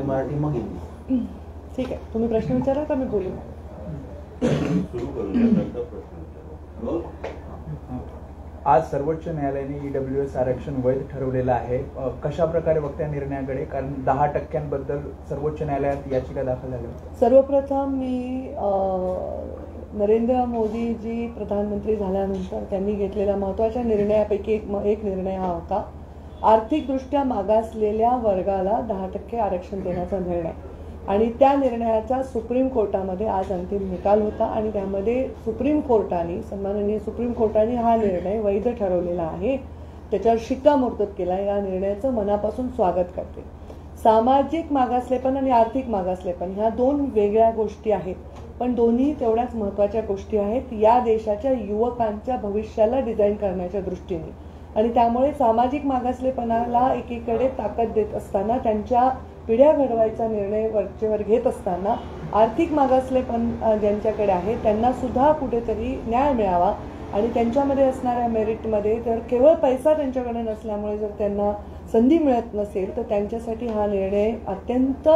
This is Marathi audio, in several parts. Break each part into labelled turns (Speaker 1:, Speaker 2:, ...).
Speaker 1: मराठी मग हिंदी.
Speaker 2: ठीक आहे, तुम्ही प्रश्न विचारा का मी बोलू?
Speaker 3: आज सर्वोच्च न्यायालयाने EWS आरक्षण वैध ठरवलेलं आहे. कशा प्रकारे बघता निर्णयाकडे? कारण 10% सर्वोच्च न्यायालयात याचिका दाखल झाल्या होत्या.
Speaker 2: सर्वप्रथम मी नरेंद्र मोदीजी प्रधानमंत्री झाल्यानंतर त्यांनी घेतलेल्या महत्त्वाच्या निर्णयापैकी एक निर्णय हा होता, आर्थिकदृष्ट्या मागासलेल्या वर्गाला 10% आरक्षण देण्याचा निर्णय. आणि त्या निर्णयाचा सुप्रीम कोर्टामध्ये आज अंतिम निकाल होता आणि त्यामध्ये सन्माननीय सुप्रीम कोर्टाने हा निर्णय वैध ठरवलेला आहे, त्याच्यावर शिक्कामोर्तब केला. या निर्णयाचं मनापासून स्वागत करते. सामाजिक मागासलेपण आणि आर्थिक मागासलेपण ह्या दोन वेगळ्या गोष्टी आहेत, पण दोन्ही तेवढ्याच महत्त्वाच्या गोष्टी आहेत या देशाच्या युवकांच्या भविष्याला डिझाईन करण्याच्या दृष्टीने. आणि त्यामुळे सामाजिक मागासलेपणाला एकीकडे ताकद देत असताना, त्यांच्या पिढ्या घडवायचा निर्णय वरचेवर घेत असताना, आर्थिक मागासलेपण ज्यांच्याकडे आहे त्यांना सुद्धा कुठेतरी न्याय मिळावा. आणि त्यांच्यामध्ये असणाऱ्या मेरिटमध्ये जर केवळ पैसा त्यांच्याकडे नसल्यामुळे जर त्यांना संधी मिळत नसेल तर त्यांच्यासाठी हा निर्णय अत्यंत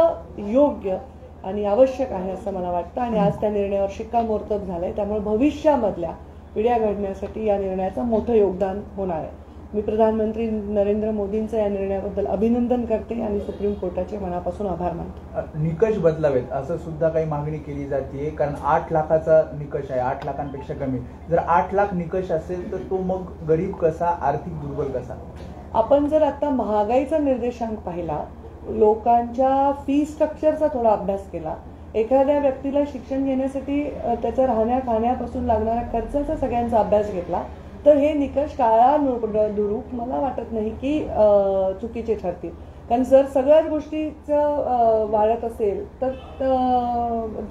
Speaker 2: योग्य आणि आवश्यक आहे असं मला वाटतं. आणि आज त्या निर्णयावर शिक्कामोर्तब झालंय, त्यामुळे भविष्यामधल्या पिढ्या घडण्यासाठी या निर्णयाचं मोठं योगदान होणार आहे. मी प्रधानमंत्री नरेंद्र मोदींचं या निर्णयाबद्दल अभिनंदन करते आणि सुप्रीम कोर्टाचे मनापासून आभार मानते.
Speaker 3: निकष बदलावेत असं सुद्धा काही मागणी केली जाते, कारण 8 लाखाचा निकष आहे, 8 लाखांपेक्षा कमी. जर 8 लाख निकष असेल तर तो मग गरीब कसा, आर्थिक दुर्बल कसा?
Speaker 2: आपण जर आता महागाईचा निर्देशांक पाहिला, लोकांच्या फी स्ट्रक्चरचा थोडा अभ्यास केला, एखाद्या व्यक्तीला शिक्षण घेण्यासाठी त्याचा राहण्या खाण्यापासून लागणाऱ्या खर्चाचा सगळ्यांचा अभ्यास घेतला तर हे निकष काळानुरूप मला वाटत नाही की चुकीचे ठरतील. कारण जर सगळ्याच गोष्टीचं वाढत असेल तर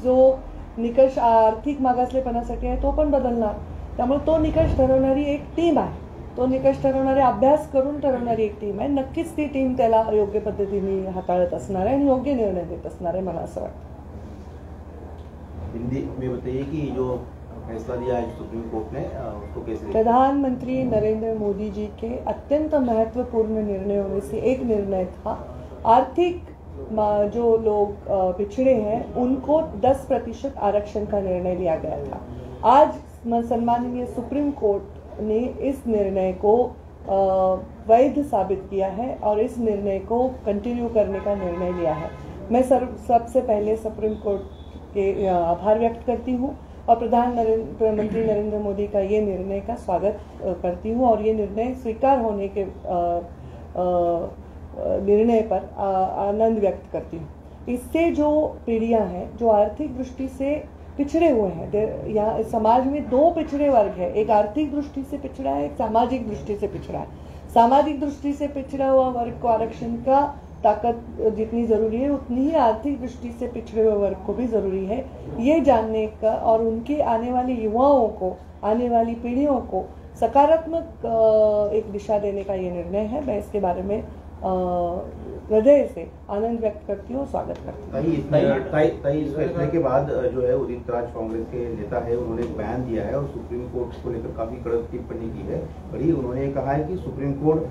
Speaker 2: जो निकष आर्थिक मागासलेपणासाठी आहे तो पण बदलणार. त्यामुळे तो निकष ठरवणारी एक टीम आहे, तो निकष ठरवणारे अभ्यास करून ठरवणारी एक टीम आहे. नक्कीच ती टीम त्याला योग्य पद्धतीने हाताळत असणार आहे आणि योग्य निर्णय देत असणार आहे, मला असं वाटतं.
Speaker 1: हिंदी में बताइए कि जो फैसला दिया है सुप्रीम कोर्ट ने उसको कैसे?
Speaker 2: प्रधानमंत्री नरेंद्र मोदी जी के अत्यंत महत्वपूर्ण निर्णयों में से एक निर्णय था, आर्थिक जो लोग पिछड़े हैं उनको 10% आरक्षण का निर्णय लिया गया था. आज सम्माननीय सुप्रीम कोर्ट ने इस निर्णय को वैध साबित किया है और इस निर्णय को कंटिन्यू करने का निर्णय लिया है. मैं सबसे पहले सुप्रीम कोर्ट के आभार व्यक्त करती हूँ और प्रधानमंत्री नरेंद्र मोदी का ये निर्णय का स्वागत करती हूँ और ये निर्णय स्वीकार होने के निर्णय पर आनंद व्यक्त करती हूँ. इससे जो पीढ़ियाँ हैं जो आर्थिक दृष्टि से पिछड़े हुए हैं, यहाँ समाज में दो पिछड़े वर्ग है, एक आर्थिक दृष्टि से पिछड़ा है, एक सामाजिक दृष्टि से पिछड़ा है. सामाजिक दृष्टि से पिछड़ा हुआ वर्ग को आरक्षण का ताकत जितनी ज़रूरी है उतनी ही आर्थिक दृष्टि से पिछड़े हुए वर्ग को भी ज़रूरी है. ये जानने का और उनके आने वाले युवाओं को, आने वाली पीढ़ियों को सकारात्मक एक दिशा देने का ये निर्णय है. मैं इसके बारे में हृदय से आनंद व्यक्त करती हूँ, स्वागत करती हूँ.
Speaker 1: इस फैसले के बाद जो है उदित राज कांग्रेस के नेता है, उन्होंने एक बयान दिया है और सुप्रीम कोर्ट को लेकर काफी कड़क टिप्पणी की है. बड़ी उन्होंने कहा है कि सुप्रीम कोर्ट,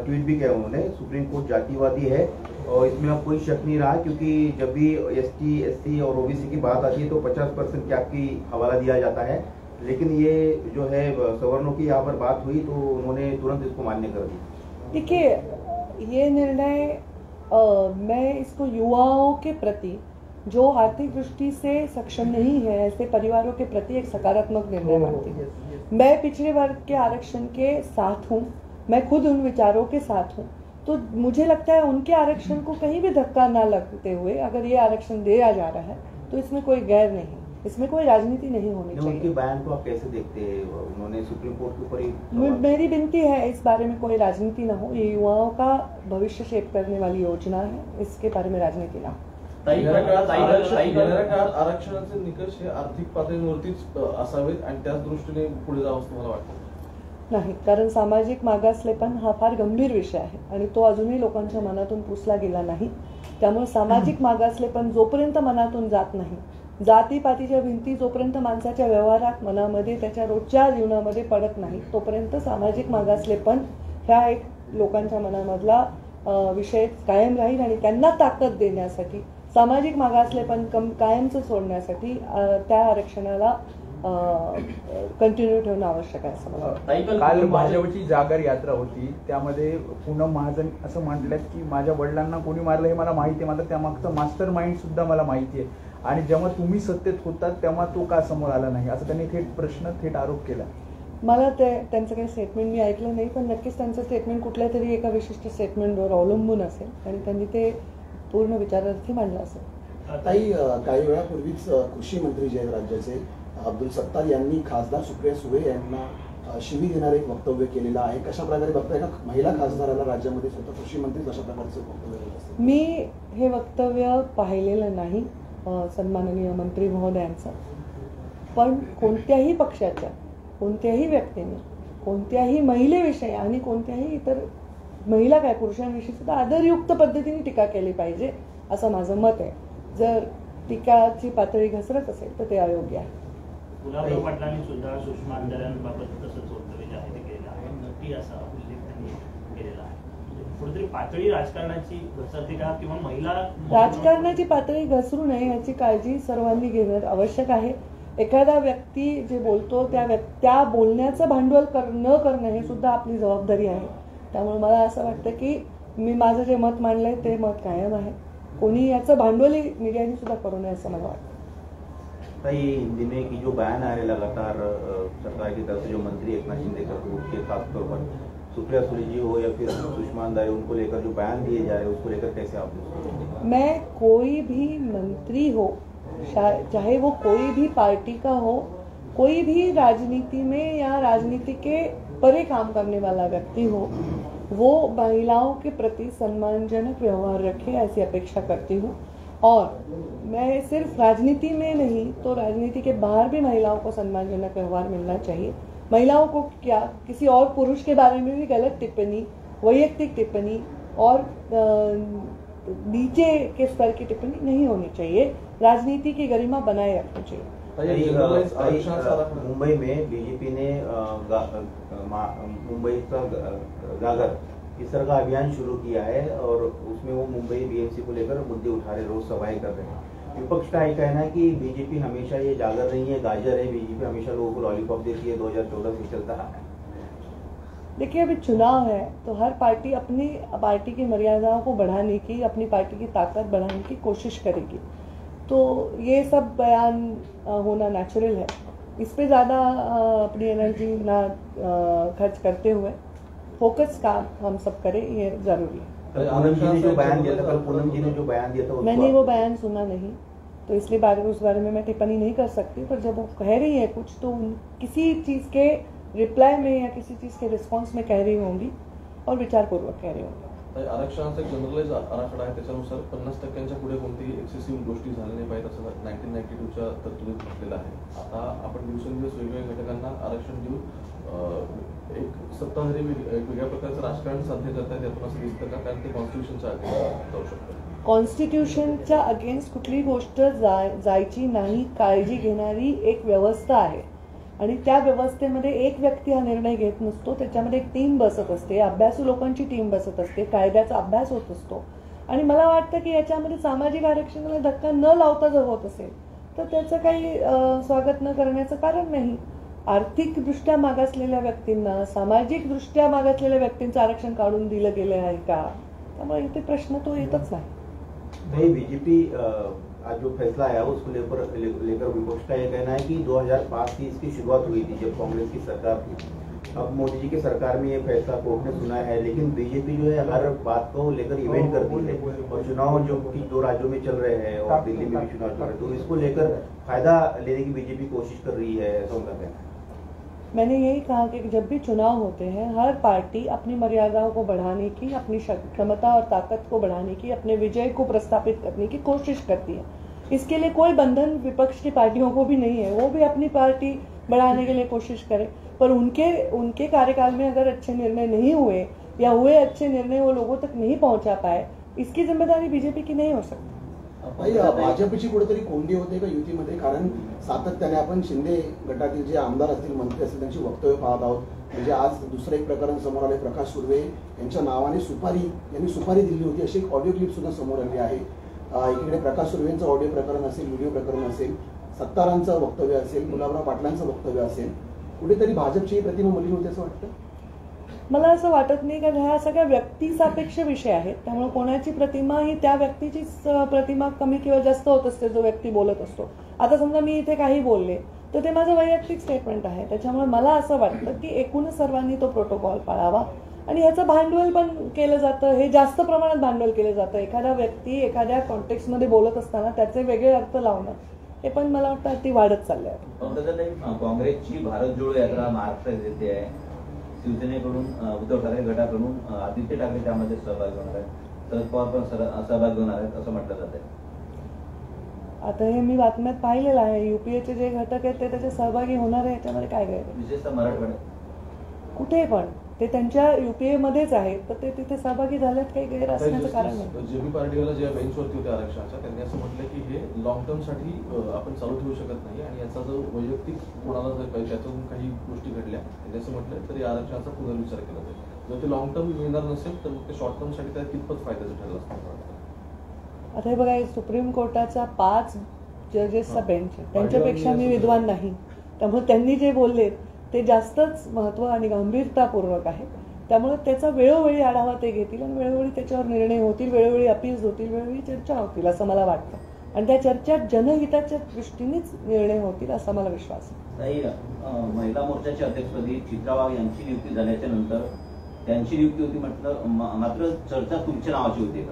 Speaker 1: ट्वीट भी किया उन्होंने, सुप्रीम कोर्ट जातिवादी है और इसमें अब कोई शक नहीं रहा, क्योंकि जब भी ST, SC और OBC की बात आती है तो 50% कैप की हवाला दिया जाता है, लेकिन ये जो है सवर्णों की यहाँ पर बात हुई तो उन्होंने तुरंत इसको मान्य कर दी.
Speaker 2: देखिए, ये निर्णय मैं इसको युवाओं के प्रति जो आर्थिक दृष्टि से सक्षम नहीं है ऐसे परिवारों के प्रति एक सकारात्मक निर्णय मानती हूँ. मैं पिछड़े वर्ग के आरक्षण के साथ हूँ, मैं खुद उन विचारों के साथ हूँ, तो मुझे लगता है उनके आरक्षण को कहीं भी धक्का ना लगते हुए अगर ये आरक्षण दिया जा रहा है तो इसमें कोई गैर नहीं, इसमें कोई राजनीति नहीं होनी चाहिए.
Speaker 1: उनके बयान को आप कैसे देखते हैं? उन्होंने सुप्रीम कोर्ट के ऊपर ही
Speaker 2: मेरी विनती है इस बारे में कोई राजनीति ना हो. ये युवाओं का भविष्य शेप करने वाली योजना है, इसके बारे में राजनीति ना हो.
Speaker 4: आरक्षणाचे निकष हे आर्थिक पातळीवरतीच असावेत आणि त्याच दृष्टीने पुढे जावं असं मला वाटतं.
Speaker 2: नाही, कारण सामाजिक मागासलेपण हा फार गंभीर विषय आहे आणि तो अजूनही लोकांच्या मनातून पुसला गेला नाही. त्यामुळे सामाजिक मागासलेपण जोपर्यंत मनातून जात नाही, जातीपातीच्या भिंती जोपर्यंत माणसाच्या व्यवहारात, मनामध्ये, त्याच्या रोजच्या जीवनामध्ये पडत नाही, तोपर्यंत सामाजिक मागासलेपण ह्या एक लोकांच्या मनामधला विषय कायम राहील आणि त्यांना ताकद देण्यासाठी, सामाजिक मागासलेपण कायमचं सोडण्यासाठी त्या आरक्षणाला कंटिन्यू ठेवणं आवश्यक आहे असं मला वाटतं.
Speaker 3: काल भाजपची जागर यात्रा होती, त्यामध्ये पूनम महाजन असं म्हटलं की माझ्या वडिलांना कोणी मारलं हे मला माहिती आहे, मात्र त्यामागचं मास्टर माइंड सुद्धा मला माहिती आहे, आणि जेव्हा तुम्ही सत्तेत होतात तेव्हा तो का समोर आला नाही, असं त्यांनी थेट आरोप केला.
Speaker 2: मला त्यांचं काही स्टेटमेंट मी ऐकलं नाही, पण नक्कीच त्यांचं स्टेटमेंट कुठल्या तरी एका विशिष्ट स्टेटमेंटवर अवलंबून असेल आणि त्यांनी ते पूर्ण विचारार्थी मांडलं असेल.
Speaker 5: ताई, काही वेळापूर्वीच कृषी मंत्री जे आहेत राज्याचे अब्दुल सत्तार यांनी खासदार सुप्रिया सुळे यांना शिवी देणारे एक वक्तव्य केलेलं आहे. कशा प्रकारे बघताय का महिला खासदाराला राज्यामध्ये स्वतः कृषी मंत्री कशा प्रकारचं वक्तव्य केलं असेल?
Speaker 2: मी हे वक्तव्य पाहिलेलं नाही सन्माननीय मंत्री महोदयांचं, पण कोणत्याही पक्षाच्या कोणत्याही व्यक्तीने कोणत्याही महिलेविषयी आणि कोणत्याही इतर महिला काय पुरुषांविषयी सुद्धा आदरयुक्त पद्धतीने टीका केली पाहिजे असं माझं मत आहे. जर टीकाची पातळी घसरत असेल तर ते अयोग्य आहे.
Speaker 6: गुलाबराव पाटलांनी सुद्धा सुषमा अंधाऱ्यांबाबत तसंच वक्तव्य जाहीर केलेलं आहे, नक्की असा उल्लेख त्यांनी केलेला आहे. कुठेतरी पातळी राजकारणाची घसरते का, किंवा महिला
Speaker 2: राजकारणाची पातळी घसरू नये याची काळजी सर्वांनी घेणं आवश्यक आहे. एखादा व्यक्ती जे बोलतो त्या बोलण्याचं भांडवल न करणं हे सुद्धा आपली जबाबदारी आहे. त्यामुळे मला असं वाटतं की मी माझं जे मत मांडलंय ते मत कायम आहे. कोणी याचं भांडवली मीडियाने सुद्धा करू नये असं मला वाटतं.
Speaker 1: भाई हिंदी में की जो बयान आ रहे लगातार सरकार की तरफ से, जो मंत्री एकनाथ शिंदे के खासतौर पर सुप्रिया सुळे जी हो या फिर सुषमा अंधारे, उनको लेकर जो बयान दिए जा रहे हैं उसको लेकर कैसे आप लोग?
Speaker 2: मैं कोई भी मंत्री हो, चाहे वो कोई भी पार्टी का हो, कोई भी राजनीति में या राजनीति के परे काम करने वाला व्यक्ति हो, वो महिलाओं के प्रति सम्मानजनक व्यवहार रखे ऐसी अपेक्षा करती हूँ. और मैं सिर्फ राजनीति में नहीं तो राजनीति के बाहर भी महिलाओं को सम्मानजनक व्यवहार मिलना चाहिए. महिलाओं को क्या किसी और पुरुष के बारे में भी गलत टिप्पणी, वैयक्तिक टिप्पणी और नीचे के स्तर की टिप्पणी नहीं होनी चाहिए. राजनीति की गरिमा बनाए रखनी चाहिए.
Speaker 1: मुंबई में बीजेपी ने मुंबई का जागर इस तरह का अभियान शुरू किया है और उसमें वो मुंबई बीएमसी को लेकर मुद्दे उठा रहे, रोज सभाएं कर रहे हैं. विपक्ष का ये कहना है कि बीजेपी हमेशा ये जागर नहीं है, गाजर है. बीजेपी हमेशा लोगों को लॉलीपॉप देती है, 2014 से चलता रहा है.
Speaker 2: देखिए, अभी चुनाव है तो हर पार्टी अपनी पार्टी की मर्यादाओं को बढ़ाने की, अपनी पार्टी की ताकत बढ़ाने की कोशिश करेगी. तो ये सब बयान होना नेचुरल है. इस पे ज़्यादा अपनी एनर्जी ना खर्च करते हुए फोकस काम हम सब करें, ये जरूरी है.
Speaker 1: पूनम जी ने जो बयान दिया था, कल पूनम जी ने जो बयान दिया था,
Speaker 2: मैंने वो बयान सुना नहीं तो इसलिए उस बारे में मैं टिप्पणी नहीं कर सकती. पर जब वो कह रही है कुछ तो किसी चीज़ के रिप्लाई में या किसी चीज़ के रिस्पॉन्स में कह रही होंगी और विचारपूर्वक कह रही होंगी.
Speaker 4: आरक्षणाचा जनरलाइज आराखडा आहे, त्याच्यानुसार 50% पुढे कोणतीही एक्सेसिव्ह गोष्टी झाल्या नाही पाहिजेत असं 1992च्या तरतुदीत म्हटलेलं आहे. आता आपण दिवसेंदिवस वेगवेगळ्या घटकांना आरक्षण देऊन एक सत्ताधारी वेगळ्या प्रकारचं राजकारण साध्य करतात, यातून असं दिसतं का? कारण ते कॉन्स्टिट्यूशनच्या अगेन्स्ट जाऊ शकतं.
Speaker 2: कॉन्स्टिट्यूशनच्या अगेन्स्ट कुठली गोष्ट जायची नाही, काळजी घेणारी एक व्यवस्था आहे आणि त्या व्यवस्थेमध्ये एक व्यक्ती हा निर्णय घेत नसतो. त्याच्यामध्ये एक टीम बसत असते, अभ्यासू लोकांची टीम बसत असते, कायद्याचा अभ्यास होत असतो. आणि मला वाटतं की याच्यामध्ये सामाजिक आरक्षणाला धक्का न लावता जर होत असेल तर त्याचं काही स्वागत न करण्याचं कारण नाही. आर्थिकदृष्ट्या मागासलेल्या व्यक्तींना, सामाजिकदृष्ट्या मागासलेल्या व्यक्तींचं आरक्षण काढून दिलं गेलं आहे का? त्यामुळे इथे प्रश्न तो येतच नाही.
Speaker 1: भाई बीजेपी आज जो फैसला आया उसको लेकर विपक्ष का ये कहना है कि 2005 से इसकी शुरुआत हुई थी जब कांग्रेस की सरकार थी. अब मोदी जी की सरकार में ये फैसला कोर्ट ने सुना है, लेकिन बीजेपी जो है हर बात को लेकर इवेंट करती है और चुनाव जो कि 2 राज्यों में चल रहे हैं और दिल्ली में भी चुनाव चल रहे हैं, तो इसको लेकर फायदा लेने की बीजेपी कोशिश कर रही है, ऐसा उनका कहना है.
Speaker 2: मैंने यही कहा कि जब भी चुनाव होते हैं हर पार्टी अपनी मर्यादाओं को बढ़ाने की, अपनी क्षमता और ताकत को बढ़ाने की, अपने विजय को प्रस्थापित करने की कोशिश करती है. इसके लिए कोई बंधन विपक्ष की पार्टियों को भी नहीं है. वो भी अपनी पार्टी बढ़ाने के लिए कोशिश करें, पर उनके कार्यकाल में अगर अच्छे निर्णय नहीं हुए या हुए अच्छे निर्णय वो लोगों तक नहीं पहुंचा पाए, इसकी जिम्मेदारी बीजेपी की नहीं हो सकती.
Speaker 5: भाजपची कुठेतरी कोंडी होते का युतीमध्ये? कारण सातत्याने आपण शिंदे गटातील जे आमदार असतील, मंत्री असतील, त्यांची वक्तव्य पाहत आहोत म्हणजे आज दुसरं एक प्रकरण समोर आले, प्रकाश सुर्वे यांच्या नावाने यांनी सुपारी दिली होती अशी एक ऑडिओ क्लिप सुद्धा समोर आली आहे. एकीकडे प्रकाश सुर्वेंचं ऑडिओ प्रकरण असेल, व्हिडिओ प्रकरण असेल, सत्तारांचं वक्तव्य असेल, गुलाबराव पाटलांचं वक्तव्य असेल, कुठेतरी भाजपची ही प्रतिमा मलिन होते असं वाटतं?
Speaker 2: मला असं वाटत नाही, कारण ह्या सगळ्या व्यक्तिसापेक्ष विषय आहेत. त्यामुळे कोणाची प्रतिमा ही त्या व्यक्तीचीच प्रतिमा कमी किंवा जास्त होत असते जो व्यक्ती बोलत असतो. आता समजा मी इथे काही बोलले तर ते माझं वैयक्तिक स्टेटमेंट आहे. त्याच्यामुळे मला असं वाटतं की एकूणच सर्वांनी तो प्रोटोकॉल पाळावा. आणि ह्याचं भांडवल पण केलं जातं, हे जास्त प्रमाणात भांडवल केलं जातं. एखादा व्यक्ती एखाद्या कॉन्टेक्स्टमध्ये बोलत असताना त्याचे वेगळे अर्थ लावणं हे पण मला वाटतं अति वाढत चाललंय.
Speaker 7: काँग्रेसची भारत जोडो यात्रा महाराष्ट्रात येते आहे. शिवसेनेकडून उद्धव ठाकरे गटाकडून आदित्य ठाकरे त्यामध्ये सहभागी होणार आहेत, शरद पवार पण सहभागी होणार आहेत असं म्हटलं जात आहे.
Speaker 2: आता हे मी बातम्यात पाहिलेलं आहे. युपीएचे जे घटक आहेत ते त्याचे सहभागी होणार आहे, याच्यामध्ये काय गैर?
Speaker 7: विशेषतः मराठवाड्यात
Speaker 2: कुठे पण ते त्यांच्या युपीए मध्येच आहेत, तर ते तिथे सहभागी झाल्यात काही गैर असण्याचं कारण नाही.
Speaker 4: जे बी पार्टीला ज्या बेंचवरती होत्या आरक्षणाच्या त्यांनी असं म्हटलं की हे लॉंग टर्म साठी आपण चालू ठेवू शकत नाही आणि याचा जो वैयक्तिक कोणाला जर त्यातून काही गोष्टी घडल्या त्यांनी असं म्हटलं तर या आरक्षणाचा पुनर्विचार केला जाईल. जर ते लॉंग टर्म मिळणार नसेल तर मग ते शॉर्ट टर्म साठी त्यात कितपत फायद्याचं ठरलं असतं.
Speaker 2: आता हे बघा, सुप्रीम कोर्टाचा 5 जजेसचा बेंच आहे, त्यांच्यापेक्षा मी विद्वान नाही. त्यामुळे त्यांनी जे बोलले ते जास्तच महत्त्व आणि गंभीरतापूर्वक आहे. त्यामुळे त्याचा वेळोवेळी आढावा ते घेतील आणि वेळोवेळी त्याच्यावर निर्णय होतील, वेळोवेळी अपील्स होतील, वेळोवेळी चर्चा होतील असं मला वाटतं. आणि त्या चर्चेत जनहिताच्या दृष्टीनेच निर्णय होतील असा मला विश्वास आहे.
Speaker 7: महिला मोर्चाच्या अध्यक्षपदी चित्रा वाघ यांची नियुक्ती झाल्याच्या नंतर त्यांची नियुक्ती होती म्हटलं, मात्र चर्चा तुमच्या नावाची होती.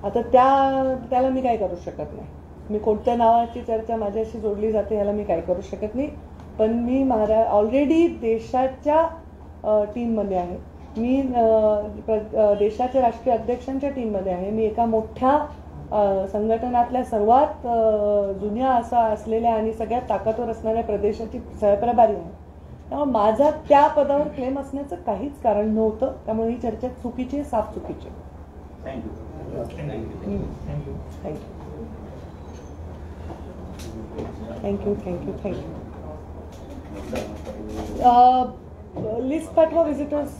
Speaker 2: आता त्याला मी काय करू शकत नाही. मी कोणत्या नावाची चर्चा माझ्याशी जोडली जाते ह्याला मी काय करू शकत नाही. पण मी ऑलरेडी देशाच्या टीममध्ये आहे. मी देशाच्या राष्ट्रीय अध्यक्षांच्या टीममध्ये आहे. मी एका मोठ्या संघटनातल्या सर्वात जुन्या असलेल्या आणि सगळ्यात ताकदवर असणाऱ्या प्रदेशाची सहप्रभारी आहे. त्यामुळे माझा त्या पदावर क्लेम असण्याचं काहीच कारण नव्हतं. त्यामुळे ही चर्चा चुकीची आहे, साफ चुकीची आहे. थँक्यू. लिस्ट पाठवा व्हिजिटर्स